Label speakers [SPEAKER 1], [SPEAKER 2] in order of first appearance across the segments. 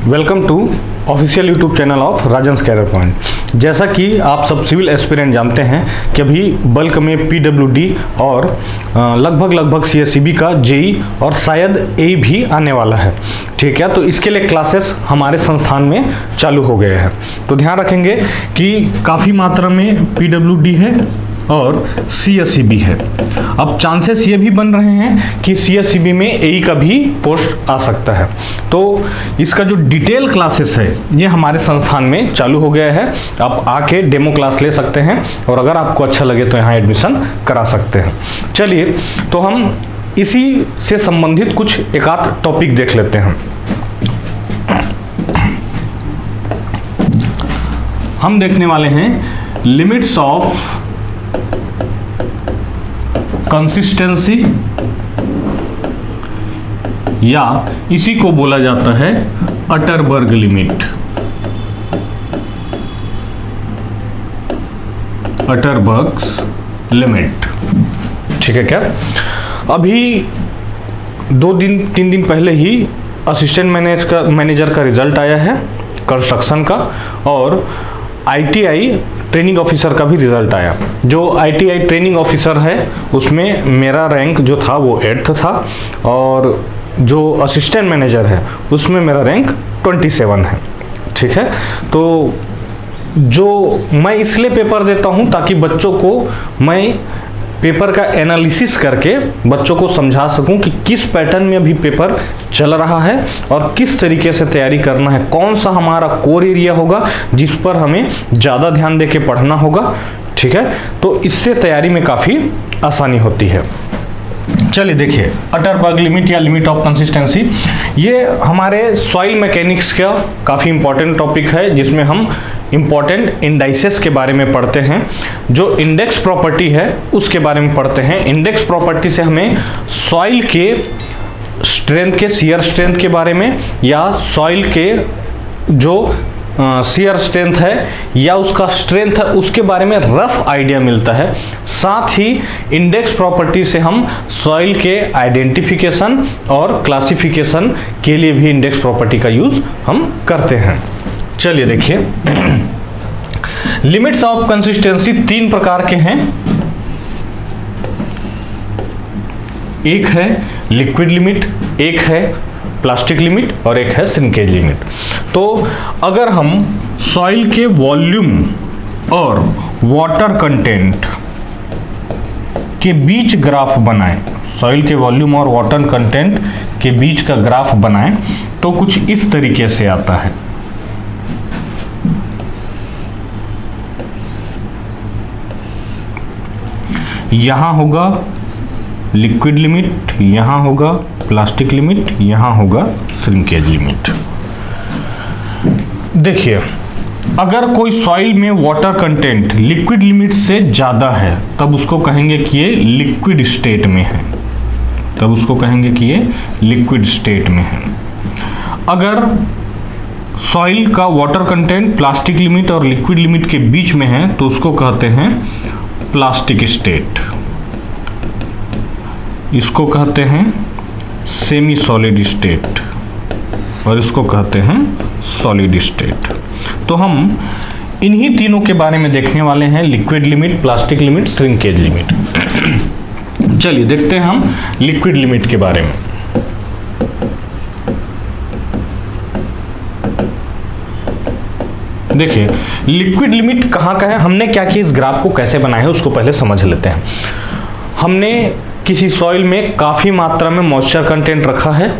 [SPEAKER 1] Welcome to official YouTube channel of Rajan's career point. जैसा कि आप सब सिविल एस्पिरेंट जानते हैं कि अभी बल्क में पीडब्ल्यूडी और लगभग सीएससीबी का जेई और शायद ए भी आने वाला है। ठीक है, तो इसके लिए क्लासेस हमारे संस्थान में चालू हो गए हैं। तो ध्यान रखेंगे कि काफ़ी मात्रा में पीडब्ल्यूडी है और सीएससीबी है। अब चांसेस ये भी बन रहे हैं कि सीएससीबी में एई का भी पोस्ट आ सकता है। तो इसका जो डिटेल क्लासेस है ये हमारे संस्थान में चालू हो गया है। आप आके डेमो क्लास ले सकते हैं और अगर आपको अच्छा लगे तो यहाँ एडमिशन करा सकते हैं। चलिए, तो हम इसी से संबंधित कुछ एक आध टॉपिक देख लेते हैं। हम देखने वाले हैं लिमिट्स ऑफ कंसिस्टेंसी, या इसी को बोला जाता है अटरबर्ग लिमिट। अटरबर्ग्स लिमिट, ठीक है क्या? अभी 2-3 दिन पहले ही असिस्टेंट मैनेजर का रिजल्ट आया है कंस्ट्रक्शन का, और आईटीआई ट्रेनिंग ऑफिसर का भी रिजल्ट आया। जो आईटीआई ट्रेनिंग ऑफिसर है उसमें मेरा रैंक जो था वो 8th था, और जो असिस्टेंट मैनेजर है उसमें मेरा रैंक 27 है। ठीक है, तो जो मैं इसलिए पेपर देता हूँ ताकि बच्चों को मैं पेपर का एनालिसिस करके बच्चों को समझा सकूं कि किस पैटर्न में अभी पेपर चल रहा है और किस तरीके से तैयारी करना है, कौन सा हमारा कोर एरिया होगा जिस पर हमें ज़्यादा ध्यान देके पढ़ना होगा। ठीक है, तो इससे तैयारी में काफ़ी आसानी होती है। चलिए देखिए, अटरबर्ग लिमिट या लिमिट ऑफ कंसिस्टेंसी, ये हमारे सॉइल मैकेनिक्स का काफ़ी इंपॉर्टेंट टॉपिक है, जिसमें हम इंपॉर्टेंट इंडाइसेस के बारे में पढ़ते हैं। जो इंडेक्स प्रॉपर्टी है उसके बारे में पढ़ते हैं। इंडेक्स प्रॉपर्टी से हमें सॉइल के स्ट्रेंथ के, शियर स्ट्रेंथ के बारे में, या सॉइल के जो शियर स्ट्रेंथ है या उसका स्ट्रेंथ है उसके बारे में रफ आइडिया मिलता है। साथ ही इंडेक्स प्रॉपर्टी से हम सॉइल के आइडेंटिफिकेशन और क्लासिफिकेशन के लिए भी इंडेक्स प्रॉपर्टी का यूज हम करते हैं। चलिए देखिए, लिमिट्स ऑफ कंसिस्टेंसी 3 प्रकार के हैं। एक है लिक्विड लिमिट, एक है प्लास्टिक लिमिट और एक है श्रिंकेज लिमिट। तो अगर हम सॉइल के वॉल्यूम और वाटर कंटेंट के बीच ग्राफ बनाएं, सॉइल के वॉल्यूम और वाटर कंटेंट के बीच का ग्राफ बनाएं तो कुछ इस तरीके से आता है। यहां होगा लिक्विड लिमिट, यहां होगा प्लास्टिक लिमिट, यहां होगा श्रिंकेज लिमिट। देखिए, अगर कोई सॉइल में वाटर कंटेंट लिक्विड लिमिट से ज़्यादा है तब उसको कहेंगे कि ये लिक्विड स्टेट में है, तब उसको कहेंगे कि ये लिक्विड स्टेट में है। अगर सॉइल का वाटर कंटेंट प्लास्टिक लिमिट और लिक्विड लिमिट के बीच में है तो उसको कहते हैं प्लास्टिक स्टेट। इसको कहते हैं सेमी सॉलिड स्टेट और इसको कहते हैं सॉलिड स्टेट। तो हम इन्हीं तीनों के बारे में देखने वाले हैं, liquid limit, plastic limit, shrinkage limit. चलिए देखते हैं हम लिक्विड लिमिट के बारे में। देखिए, लिक्विड लिमिट कहाँ का है, हमने क्या किया, इस ग्राफ को कैसे बनाया है उसको पहले समझ लेते हैं। हमने किसी सॉइल में काफ़ी मात्रा में मॉइस्चर कंटेंट रखा है।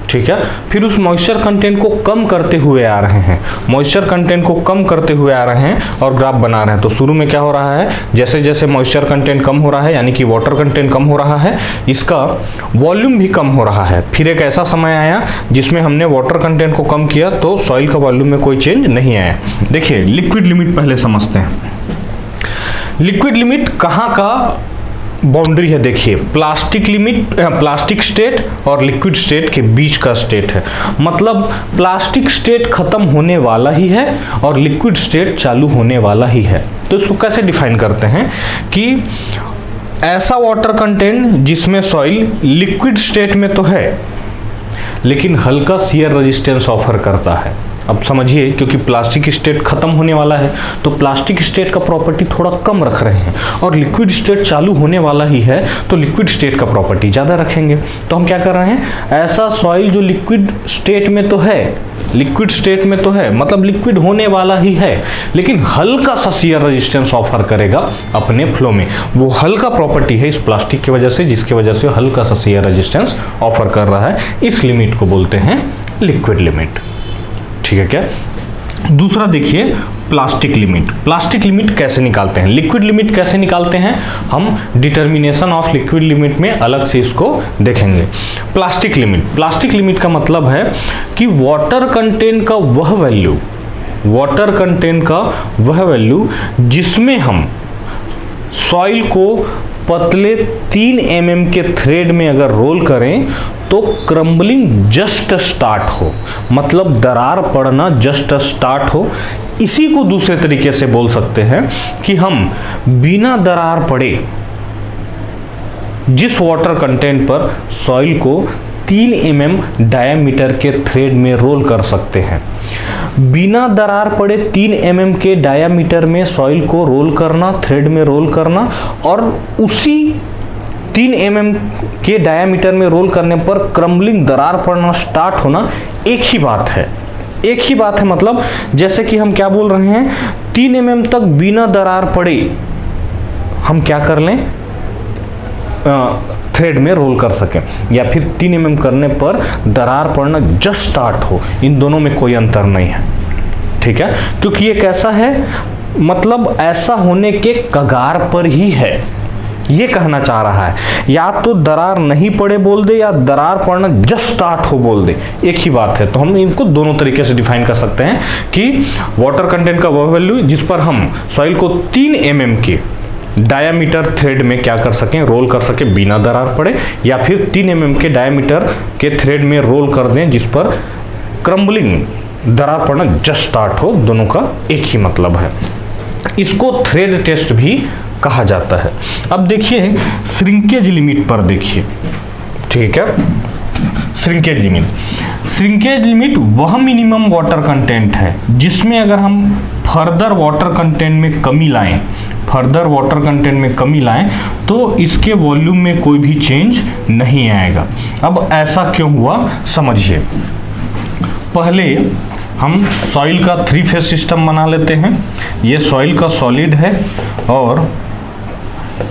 [SPEAKER 1] ठीक है, फिर उस मॉइस्चर कंटेंट को कम करते हुए आ रहे हैं, मॉइस्चर कंटेंट को कम करते हुए आ रहे हैं और ग्राफ बना रहे हैं। तो शुरू में क्या हो रहा है, जैसे जैसे मॉइस्चर कंटेंट कम हो रहा है, यानी कि वाटर कंटेंट कम हो रहा है, इसका वॉल्यूम भी कम हो रहा है। फिर एक ऐसा समय आया जिसमें हमने वाटर कंटेंट को कम किया तो सॉइल का वॉल्यूम में कोई चेंज नहीं आया। देखिए, लिक्विड लिमिट पहले समझते हैं। लिक्विड लिमिट कहाँ का बाउंड्री है? देखिए, प्लास्टिक लिमिट, प्लास्टिक स्टेट और लिक्विड स्टेट के बीच का स्टेट है। मतलब प्लास्टिक स्टेट खत्म होने वाला ही है और लिक्विड स्टेट चालू होने वाला ही है। तो इसको कैसे डिफाइन करते हैं कि ऐसा वाटर कंटेंट जिसमें सॉइल लिक्विड स्टेट में तो है लेकिन हल्का शियर रेजिस्टेंस ऑफर करता है। अब समझिए, क्योंकि प्लास्टिक स्टेट खत्म होने वाला है तो प्लास्टिक स्टेट का प्रॉपर्टी थोड़ा कम रख रहे हैं, और लिक्विड स्टेट चालू होने वाला ही है तो लिक्विड स्टेट का प्रॉपर्टी ज़्यादा रखेंगे। तो हम क्या कर रहे हैं, ऐसा सॉइल जो लिक्विड स्टेट में तो है, लिक्विड स्टेट में तो है मतलब लिक्विड होने वाला ही है, लेकिन हल्का सा शियर रेजिस्टेंस ऑफर करेगा अपने फ्लो में। वो हल्का प्रॉपर्टी है इस प्लास्टिक की वजह से, जिसकी वजह से हल्का सा शियर रेजिस्टेंस ऑफर कर रहा है। इस लिमिट को बोलते हैं लिक्विड लिमिट। ठीक है क्या? दूसरा देखिए, प्लास्टिक लिमिट। प्लास्टिक लिमिट कैसे निकालते हैं, लिक्विड लिमिट कैसे निकालते हैं, हम डिटर्मिनेशन ऑफ लिक्विड लिमिट में अलग से इसको देखेंगे। प्लास्टिक लिमिट, प्लास्टिक लिमिट का मतलब है कि वाटर कंटेंट का वह वैल्यू, वाटर कंटेंट का वह वैल्यू जिसमें हम सॉइल को पतले 3 mm के थ्रेड में अगर रोल करें तो क्रम्बलिंग जस्ट स्टार्ट हो, मतलब दरार पड़ना जस्ट स्टार्ट हो। इसी को दूसरे तरीके से बोल सकते हैं कि हम बिना दरार पड़े जिस वाटर कंटेंट पर सॉइल को 3 mm डायामीटर के थ्रेड में रोल कर सकते हैं, बिना दरार पड़े 3 mm के डायामीटर में सॉइल को रोल करना, थ्रेड में रोल करना, और उसी 3 mm के डायामीटर में रोल करने पर क्रम्बलिंग दरार पड़ना स्टार्ट होना एक ही बात है। एक ही बात है, मतलब जैसे कि हम क्या बोल रहे हैं, 3 mm तक बिना दरार पड़े हम क्या कर लें, थ्रेड में रोल कर सकें, या फिर 3 mm करने पर दरार पड़ना जस्ट स्टार्ट हो। इन दोनों में कोई अंतर नहीं है। ठीक है, क्योंकि ये कैसा है, मतलब ऐसा होने के कगार पर ही है, ये कहना चाह रहा है। या तो दरार नहीं पड़े बोल दे या दरार पड़ना जस्ट स्टार्ट हो बोल दे, एक ही बात है। तो हम इनको दोनों तरीके से डिफाइन कर सकते हैं कि वाटर कंटेंट का वह वैल्यू जिस पर हम सॉइल को 3 mm के डायामीटर थ्रेड में क्या कर सकें, रोल कर सकें बिना दरार पड़े, या फिर 3 mm के डायामीटर के थ्रेड में रोल कर दें जिस पर क्रम्बलिंग दरार पड़ना जस्ट स्टार्ट हो। दोनों का एक ही मतलब है। इसको थ्रेड टेस्ट भी कहा जाता है। अब देखिए श्रिंकेज लिमिट पर देखिए। ठीक है, श्रिंकेज लिमिट, श्रिंकेज लिमिट वह मिनिमम वाटर कंटेंट है जिसमें अगर हम फर्दर वाटर कंटेंट में कमी लाएं, फर्दर वाटर कंटेंट में कमी लाएं तो इसके वॉल्यूम में कोई भी चेंज नहीं आएगा। अब ऐसा क्यों हुआ समझिए। पहले हम सॉइल का 3 फेज सिस्टम बना लेते हैं। ये सॉइल का सॉलिड है और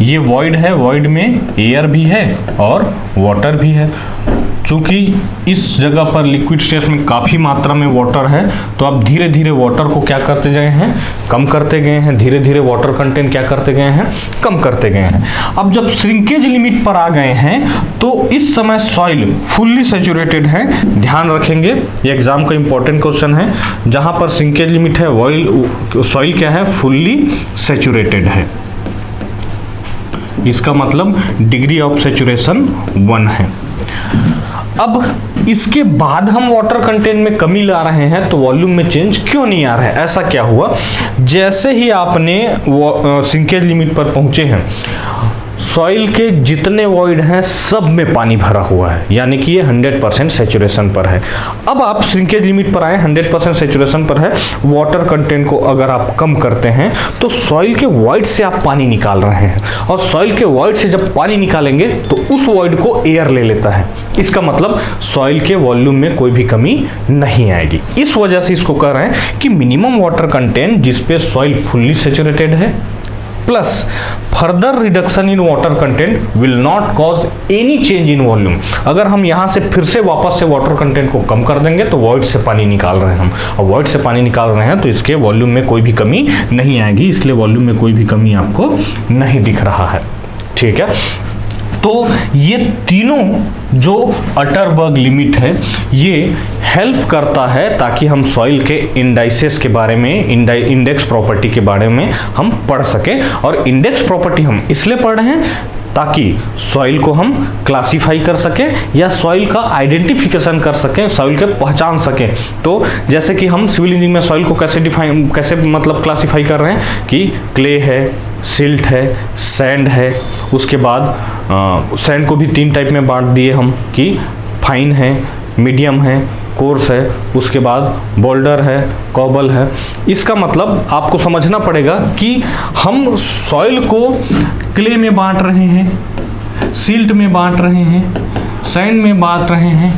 [SPEAKER 1] ये वॉइड है, वॉइड में एयर भी है और वाटर भी है। चूंकि इस जगह पर लिक्विड स्टेट में काफ़ी मात्रा में वाटर है तो अब धीरे धीरे वाटर को क्या करते गए हैं, कम करते गए हैं। धीरे धीरे वाटर कंटेंट क्या करते गए हैं, कम करते गए हैं। अब जब श्रिंकेज लिमिट पर आ गए हैं तो इस समय सॉइल फुल्ली सैचुरेटेड है। ध्यान रखेंगे, ये एग्जाम का इंपॉर्टेंट क्वेश्चन है। जहां पर श्रिंकेज लिमिट है सॉइल क्या है, फुल्ली सैचुरेटेड है। इसका मतलब डिग्री ऑफ सैचुरेशन 1 है। अब इसके बाद हम वाटर कंटेंट में कमी ला रहे हैं तो वॉल्यूम में चेंज क्यों नहीं आ रहा है, ऐसा क्या हुआ। जैसे ही आपने श्रिंकेज लिमिट पर पहुंचे हैं, सॉइल के जितने वॉइड हैं सब में पानी भरा हुआ है, यानी कि ये 100% सैचुरेशन पर है। अब आप श्रिंकेज लिमिट पर आए, 100% सैचुरेशन पर है। वाटर कंटेंट को अगर आप कम करते हैं तो सॉइल के वॉइड से आप पानी निकाल रहे हैं, और सॉइल के वॉइड से जब पानी निकालेंगे तो उस वॉइड को एयर ले लेता है। इसका मतलब सॉइल के वॉल्यूम में कोई भी कमी नहीं आएगी। इस वजह से इसको कह रहे हैं कि मिनिमम वाटर कंटेंट जिसपे सॉइल फुल्ली सैचुरेटेड है plus further reduction in water content will not cause any change in volume. अगर हम यहाँ से फिर से वापस से वाटर कंटेंट को कम कर देंगे तो वॉइड से पानी निकाल रहे हैं हम, और वॉइड से पानी निकाल रहे हैं तो इसके वॉल्यूम में कोई भी कमी नहीं आएगी, इसलिए वॉल्यूम में कोई भी कमी आपको नहीं दिख रहा है। ठीक है, तो ये तीनों जो अटरबर्ग लिमिट है ये हेल्प करता है ताकि हम सॉइल के इंडाइसेस के बारे में, इंडेक्स प्रॉपर्टी के बारे में हम पढ़ सकें। और इंडेक्स प्रॉपर्टी हम इसलिए पढ़ रहे हैं ताकि सॉइल को हम क्लासिफाई कर सकें या सॉइल का आइडेंटिफिकेशन कर सकें, सॉइल के पहचान सकें। तो जैसे कि हम सिविल इंजीनियरिंग में सॉइल को कैसे मतलब क्लासिफाई कर रहे हैं कि क्ले है, सिल्ट है, सैंड है। उसके बाद सैंड को भी 3 टाइप में बांट दिए हम कि फाइन है, मीडियम है, कोर्स है, उसके बाद बोल्डर है, कॉबल है। इसका मतलब आपको समझना पड़ेगा कि हम सॉइल को क्ले में बांट रहे हैं, सिल्ट में बांट रहे हैं, सैंड में बांट रहे हैं,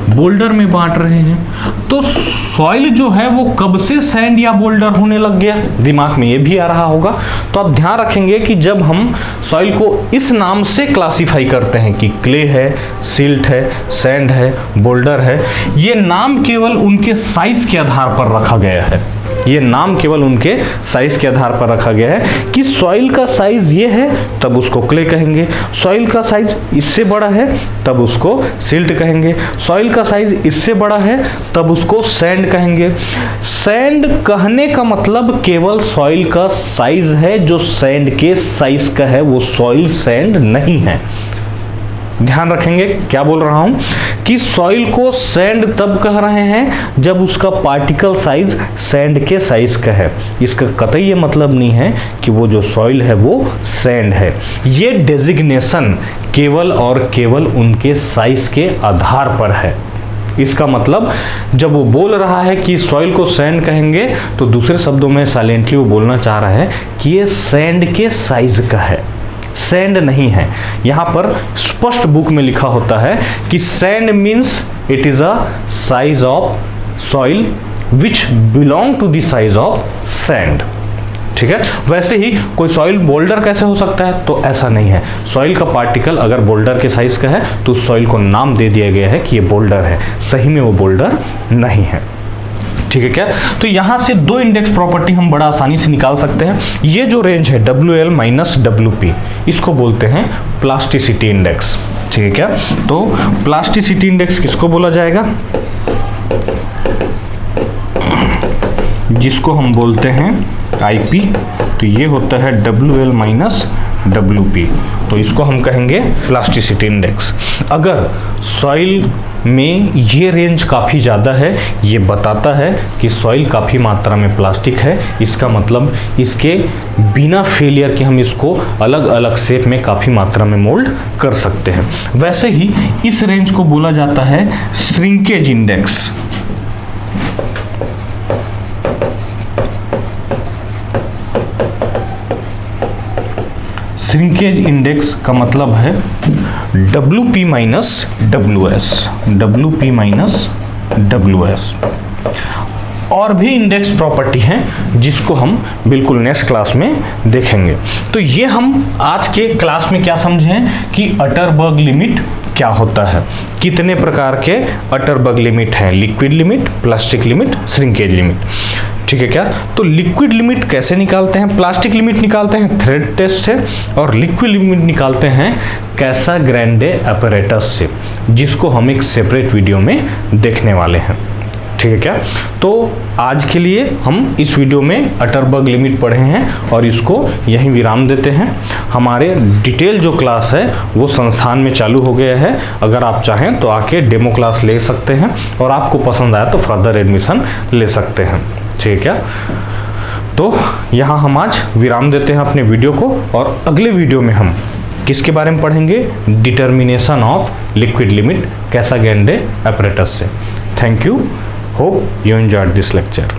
[SPEAKER 1] बोल्डर में बांट रहे हैं। तो सॉइल जो है वो कब से सैंड या बोल्डर होने लग गया, दिमाग में ये भी आ रहा होगा। तो आप ध्यान रखेंगे कि जब हम सॉइल को इस नाम से क्लासिफाई करते हैं कि क्ले है, सिल्ट है, सैंड है, बोल्डर है, ये नाम केवल उनके साइज के आधार पर रखा गया है। ये नाम केवल उनके साइज के आधार पर रखा गया है कि सॉइल का साइज ये है तब उसको क्ले कहेंगे, सॉइल का साइज इससे बड़ा है तब उसको सिल्ट कहेंगे, सॉइल का साइज इससे बड़ा है तब उसको सैंड कहेंगे। सैंड कहने का मतलब केवल सॉइल का साइज है, जो सैंड के साइज का है वो सॉइल सैंड नहीं है। ध्यान रखेंगे क्या बोल रहा हूं कि सॉइल को सैंड तब कह रहे हैं जब उसका पार्टिकल साइज सैंड के साइज का है। इसका कतई ये मतलब नहीं है कि वो जो सॉइल है वो सैंड है। ये डेजिग्नेशन केवल और केवल उनके साइज के आधार पर है। इसका मतलब जब वो बोल रहा है कि सॉइल को सैंड कहेंगे तो दूसरे शब्दों में साइलेंटली वो बोलना चाह रहा है कि ये सैंड के साइज का है, सैंड नहीं है। यहाँ पर स्पष्ट बुक में लिखा होता है कि sand means it is a size of soil which belong to the size of sand. ठीक है, वैसे ही कोई सॉइल बोल्डर कैसे हो सकता है, तो ऐसा नहीं है। सॉइल का पार्टिकल अगर बोल्डर के साइज का है तो उस सॉइल को नाम दे दिया गया है कि ये बोल्डर है, सही में वो बोल्डर नहीं है। ठीक है क्या, तो यहां से दो इंडेक्स प्रॉपर्टी हम बड़ा आसानी से निकाल सकते हैं। ये जो रेंज है WL माइनस WP, इसको बोलते हैं प्लास्टिसिटी इंडेक्स। ठीक है क्या, तो प्लास्टिसिटी इंडेक्स किसको बोला जाएगा, जिसको हम बोलते हैं IP। तो ये होता है WL माइनस WP, तो इसको हम कहेंगे प्लास्टिसिटी इंडेक्स। अगर सॉइल में ये रेंज काफ़ी ज़्यादा है, ये बताता है कि सॉइल काफ़ी मात्रा में प्लास्टिक है, इसका मतलब इसके बिना फेलियर के हम इसको अलग अलग शेप में काफ़ी मात्रा में मोल्ड कर सकते हैं। वैसे ही इस रेंज को बोला जाता है श्रिंकेज इंडेक्स। श्रिंकेज इंडेक्स का मतलब है WP minus WS, WP minus WS। और भी इंडेक्स प्रॉपर्टी हैं जिसको हम बिल्कुल नेक्स्ट क्लास में देखेंगे। तो ये हम आज के क्लास में क्या समझें कि अटरबर्ग लिमिट क्या होता है, कितने प्रकार के अटरबर्ग लिमिट हैं, liquid limit, plastic limit, shrinkage limit. ठीक है क्या, तो लिक्विड लिमिट कैसे निकालते हैं, प्लास्टिक लिमिट निकालते हैं थ्रेड टेस्ट से, और लिक्विड लिमिट निकालते हैं कैसाग्रैंडे अपैरेटस से, जिसको हम एक सेपरेट वीडियो में देखने वाले हैं। ठीक है क्या, तो आज के लिए हम इस वीडियो में अटरबर्ग लिमिट पढ़े हैं और इसको यहीं विराम देते हैं। हमारे डिटेल जो क्लास है वो संस्थान में चालू हो गया है, अगर आप चाहें तो आके डेमो क्लास ले सकते हैं और आपको पसंद आया तो फर्दर एडमिशन ले सकते हैं। ठीक है, तो यहाँ हम आज विराम देते हैं अपने वीडियो को, और अगले वीडियो में हम किसके बारे में पढ़ेंगे, determination of liquid limit Casagrande apparatus से। Thank you, hope you enjoyed this lecture.